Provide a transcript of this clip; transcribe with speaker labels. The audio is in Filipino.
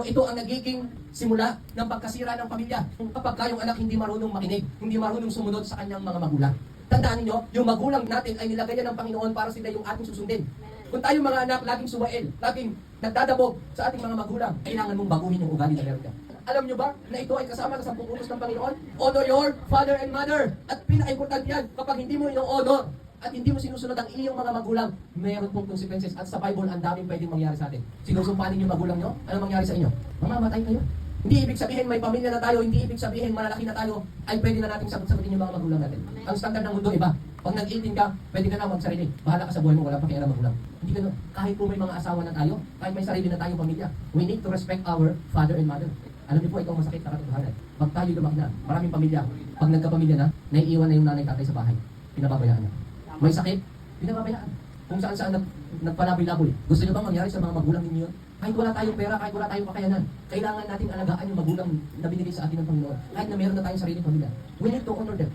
Speaker 1: Ito ang nagiging simula ng pagkasira ng pamilya. Kapag kayong anak hindi marunong makinig, hindi marunong sumunod sa kanyang mga magulang. Tandaan niyo, yung magulang natin ay nilagay ng Panginoon para sila yung ating susundin. Kung tayo mga anak, laging suwail, laging nagdadabog sa ating mga magulang, kailangan mong baguhin yung ugali na meron ka. Alam niyo ba na ito ay kasama sa 10 utos ng Panginoon? Honor your father and mother. At pinaka-importante yan, kapag hindi mo ino-honor, at hindi mo sinusunod ang iyong mga magulang, meron pong consequences. At sa Bible, ang daming pwedeng mangyari sa atin. Sinusumpanin yung magulang nyo, ano mangyari sa inyo? Mamamatay kayo. Hindi ibig sabihin may pamilya na tayo, hindi ibig sabihin malalaki na tayo, ay pwede na natin sagot-sagutin yung mga magulang natin. Ang standard ng mundo iba. Pag nag-18 ka, pwede ka na magsarili. Bahala ka sa buhay mo, wala pakialam magulang. Hindi ganun. Kahit po may mga asawa na tayo, kahit may sarili na tayong pamilya, we need to respect our father and mother. Alam niyo po, ito ang masakit na katotohanan. Pag tayo lumaki na, maraming pamilya, pag nagkapamilya na, naiiwan na yung nanay tatay sa bahay. Pinababayaan na. May sakit, pinababayaan. Kung saan-saan nagpalaboy-laboy. Gusto niyo bang mangyari sa mga magulang ninyo? Kahit wala tayong pera, kahit wala tayong kakayanan, kailangan nating alagaan yung magulang na binigay sa atin ng Panginoon. Kahit na meron na tayong sariling pamilya. We need to honor them.